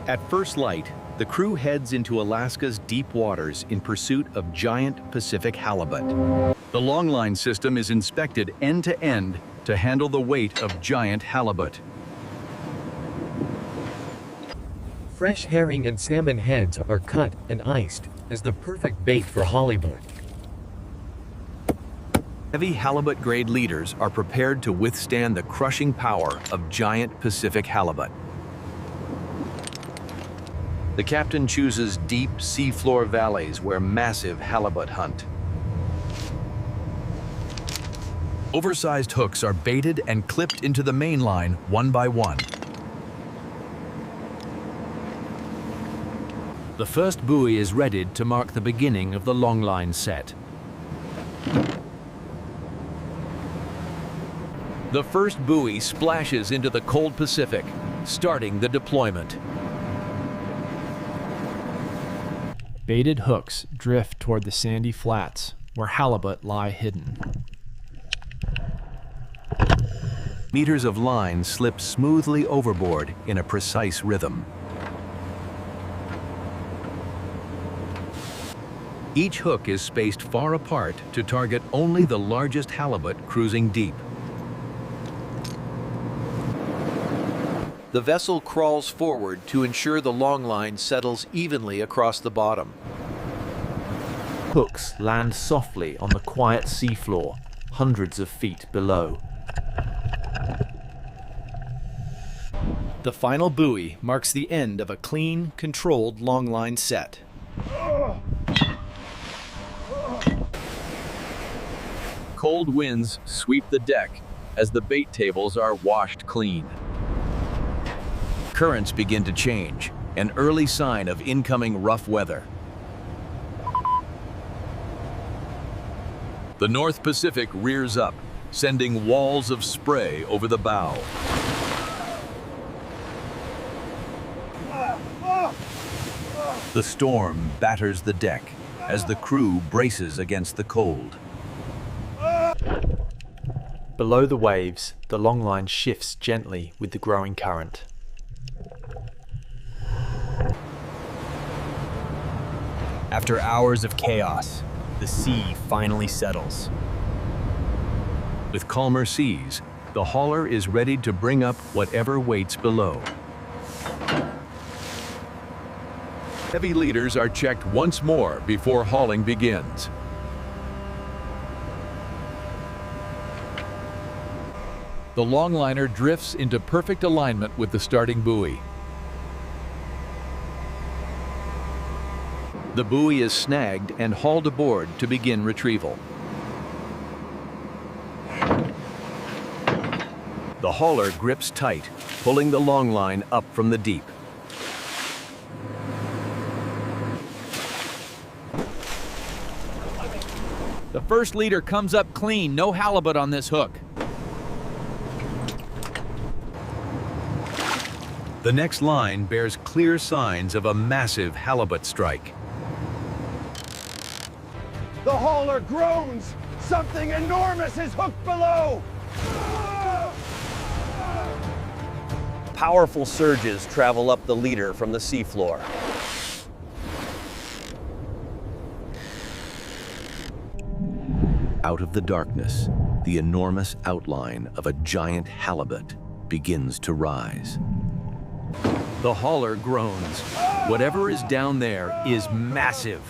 At first light, the crew heads into Alaska's deep waters in pursuit of giant Pacific halibut. The Longline system is inspected end to end to handle the weight of giant halibut. Fresh herring and salmon heads are cut and iced as the perfect bait for halibut. Heavy halibut grade leaders are prepared to withstand the crushing power of giant Pacific halibut. The captain chooses deep seafloor valleys where massive halibut hunt. Oversized hooks are baited and clipped into the main line one by one. The first buoy is readied to mark the beginning of the Longline set. The first buoy splashes into the cold Pacific, starting the deployment. Baited hooks drift toward the sandy flats where halibut lie hidden. Meters of line slip smoothly overboard in a precise rhythm. Each hook is spaced far apart to target only the largest halibut cruising deep. The vessel crawls forward to ensure the longline settles evenly across the bottom. Hooks land softly on the quiet seafloor, hundreds of feet below. The final buoy marks the end of a clean, controlled longline set. Cold winds sweep the deck as the bait tables are washed clean. Currents begin to change, an early sign of incoming rough weather. The North Pacific rears up, sending walls of spray over the bow. The storm batters the deck as the crew braces against the cold. Below the waves, the longline shifts gently with the growing current. After hours of chaos, the sea finally settles. With calmer seas, the hauler is ready to bring up whatever waits below. Heavy leaders are checked once more before hauling begins. The longliner drifts into perfect alignment with the starting buoy. The buoy is snagged and hauled aboard to begin retrieval. The hauler grips tight, pulling the longline up from the deep. The first leader comes up clean, no halibut on this hook. The next line bears clear signs of a massive halibut strike. The hauler groans! Something enormous is hooked below! Powerful surges travel up the leader from the seafloor. Out of the darkness, the enormous outline of a giant halibut begins to rise. The hauler groans. Whatever is down there is massive.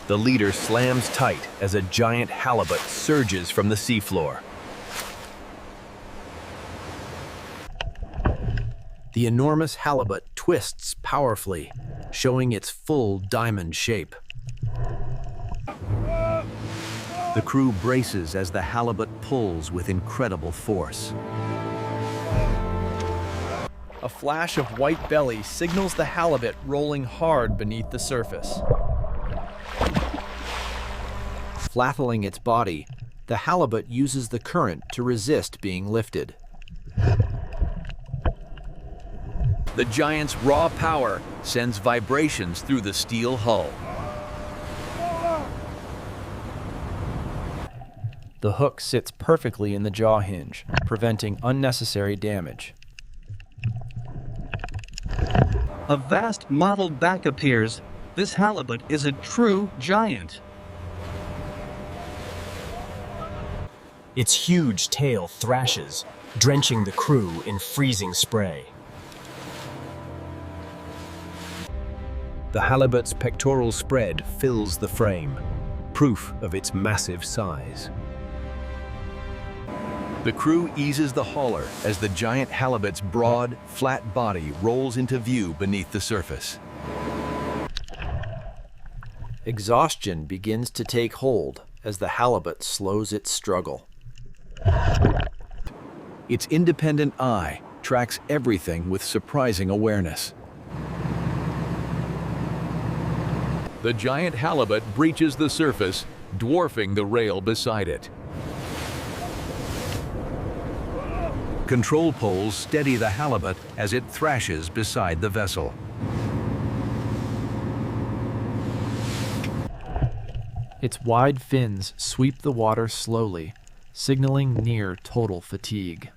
The leader slams tight as a giant halibut surges from the seafloor. The enormous halibut twists powerfully, showing its full diamond shape. The crew braces as the halibut pulls with incredible force. A flash of white belly signals the halibut rolling hard beneath the surface. Flattling its body, the halibut uses the current to resist being lifted. The giant's raw power sends vibrations through the steel hull. The hook sits perfectly in the jaw hinge, preventing unnecessary damage. A vast mottled back appears. This halibut is a true giant. Its huge tail thrashes, drenching the crew in freezing spray. The halibut's pectoral spread fills the frame, proof of its massive size. The crew eases the hauler as the giant halibut's broad, flat body rolls into view beneath the surface. Exhaustion begins to take hold as the halibut slows its struggle. Its independent eye tracks everything with surprising awareness. The giant halibut breaches the surface, dwarfing the rail beside it. Control poles steady the halibut as it thrashes beside the vessel. Its wide fins sweep the water slowly, signaling near total fatigue.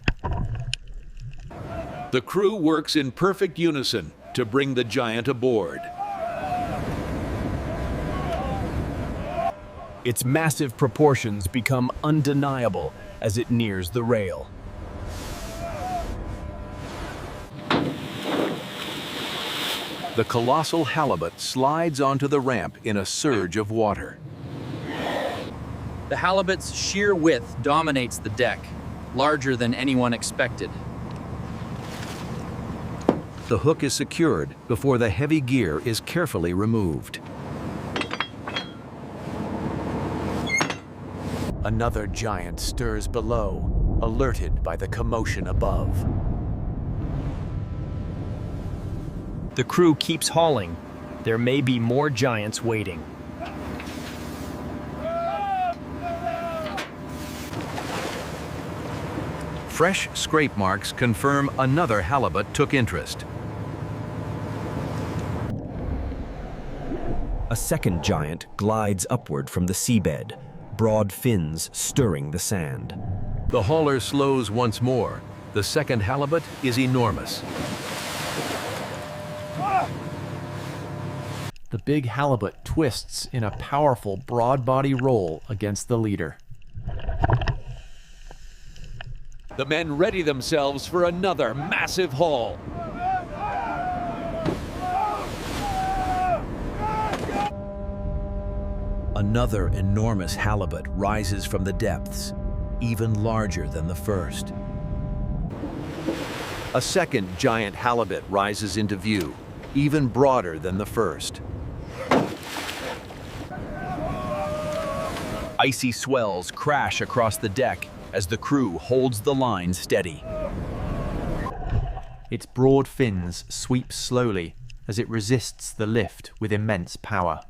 The crew works in perfect unison to bring the giant aboard. Its massive proportions become undeniable as it nears the rail. The colossal halibut slides onto the ramp in a surge of water. The halibut's sheer width dominates the deck, larger than anyone expected. The hook is secured before the heavy gear is carefully removed. Another giant stirs below, alerted by the commotion above. The crew keeps hauling. There may be more giants waiting. Fresh scrape marks confirm another halibut took interest. A second giant glides upward from the seabed, broad fins stirring the sand. The hauler slows once more. The second halibut is enormous. The big halibut twists in a powerful broad body roll against the leader. The men ready themselves for another massive haul. Another enormous halibut rises from the depths, even larger than the first. A second giant halibut rises into view, even broader than the first. Icy swells crash across the deck as the crew holds the line steady. Its broad fins sweep slowly as it resists the lift with immense power.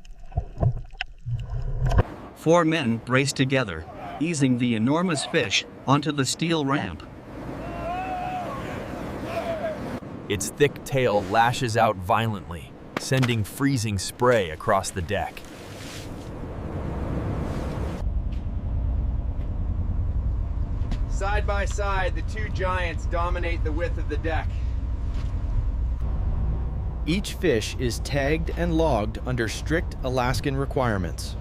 4 men brace together, easing the enormous fish onto the steel ramp. Its thick tail lashes out violently, sending freezing spray across the deck. Side by side, the two giants dominate the width of the deck. Each fish is tagged and logged under strict Alaskan requirements.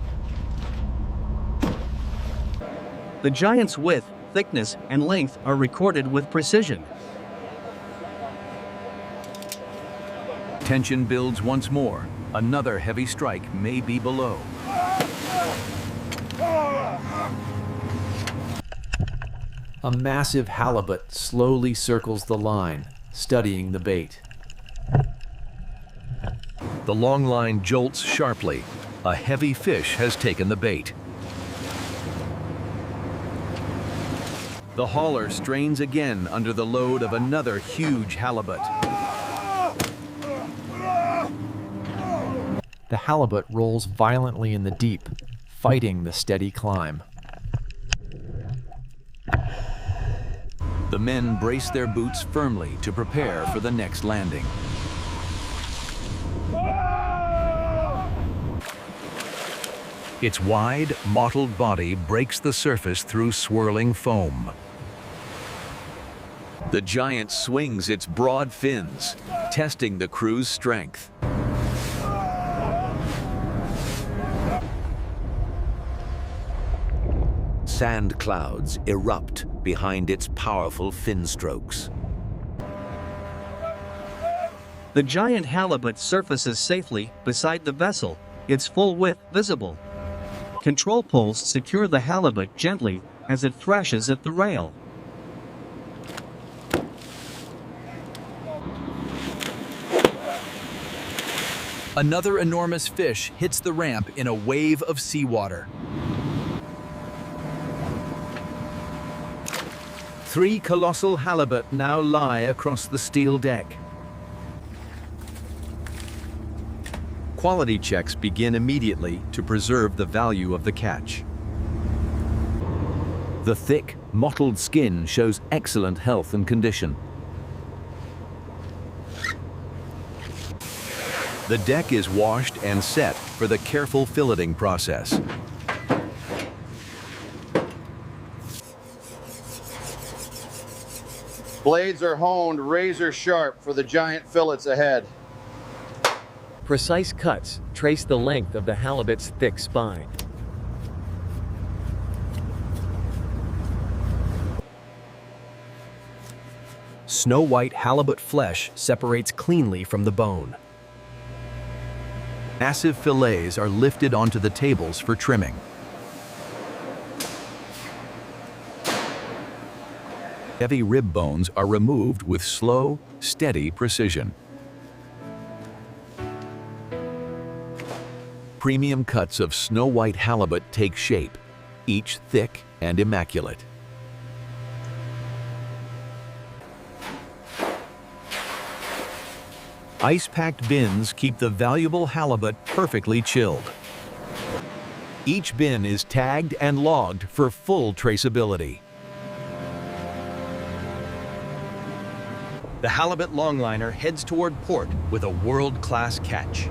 The giant's width, thickness, and length are recorded with precision. Tension builds once more. Another heavy strike may be below. A massive halibut slowly circles the line, studying the bait. The long line jolts sharply. A heavy fish has taken the bait. The hauler strains again under the load of another huge halibut. The halibut rolls violently in the deep, fighting the steady climb. The men brace their boots firmly to prepare for the next landing. Its wide, mottled body breaks the surface through swirling foam. The giant swings its broad fins, testing the crew's strength. Sand clouds erupt behind its powerful fin strokes. The giant halibut surfaces safely beside the vessel, its full width visible. Control poles secure the halibut gently as it thrashes at the rail. Another enormous fish hits the ramp in a wave of seawater. 3 colossal halibut now lie across the steel deck. Quality checks begin immediately to preserve the value of the catch. The thick, mottled skin shows excellent health and condition. The deck is washed and set for the careful filleting process. Blades are honed razor sharp for the giant fillets ahead. Precise cuts trace the length of the halibut's thick spine. Snow white halibut flesh separates cleanly from the bone. Massive fillets are lifted onto the tables for trimming. Heavy rib bones are removed with slow, steady precision. Premium cuts of snow white halibut take shape, each thick and immaculate. Ice-packed bins keep the valuable halibut perfectly chilled. Each bin is tagged and logged for full traceability. The halibut longliner heads toward port with a world-class catch.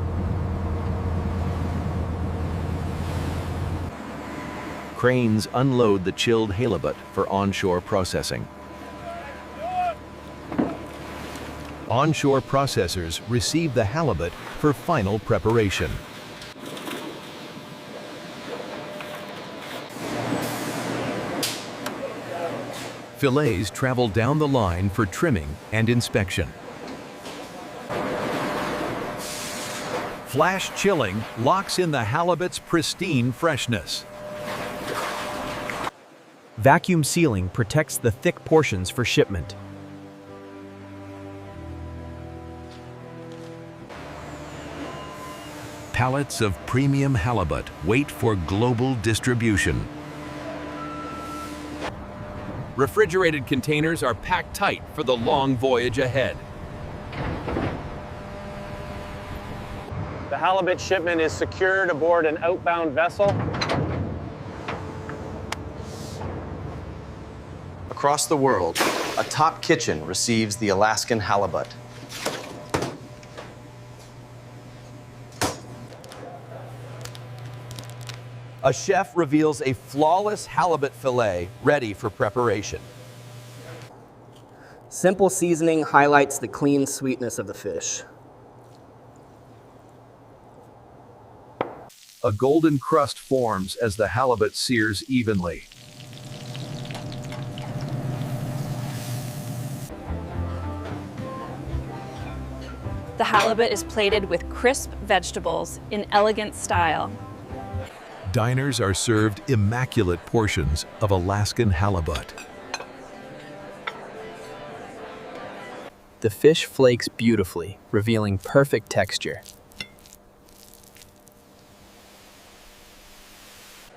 Cranes unload the chilled halibut for onshore processing. Onshore processors receive the halibut for final preparation. Fillets travel down the line for trimming and inspection. Flash chilling locks in the halibut's pristine freshness. Vacuum sealing protects the thick portions for shipment. Pallets of premium halibut wait for global distribution. Refrigerated containers are packed tight for the long voyage ahead. The halibut shipment is secured aboard an outbound vessel. Across the world, a top kitchen receives the Alaskan halibut. A chef reveals a flawless halibut fillet ready for preparation. Simple seasoning highlights the clean sweetness of the fish. A golden crust forms as the halibut sears evenly. The halibut is plated with crisp vegetables in elegant style. Diners are served immaculate portions of Alaskan halibut. The fish flakes beautifully, revealing perfect texture.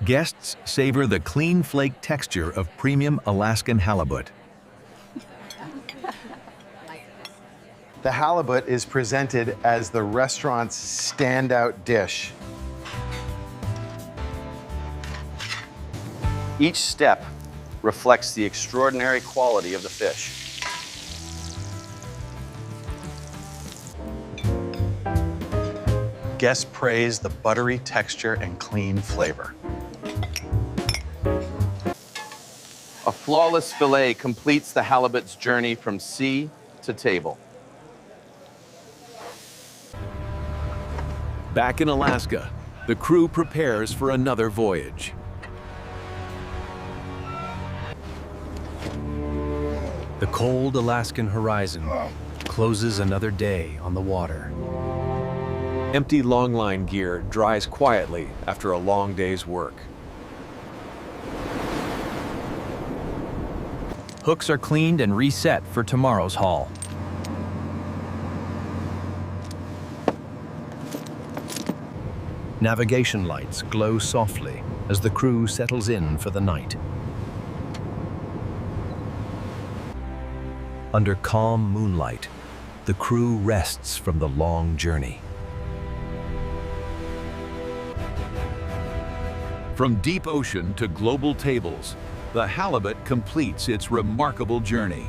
Guests savor the clean flake texture of premium Alaskan halibut. The halibut is presented as the restaurant's standout dish. Each step reflects the extraordinary quality of the fish. Guests praise the buttery texture and clean flavor. A flawless fillet completes the halibut's journey from sea to table. Back in Alaska, the crew prepares for another voyage. The cold Alaskan horizon closes another day on the water. Empty longline gear dries quietly after a long day's work. Hooks are cleaned and reset for tomorrow's haul. Navigation lights glow softly as the crew settles in for the night. Under calm moonlight, the crew rests from the long journey. From deep ocean to global tables, the halibut completes its remarkable journey.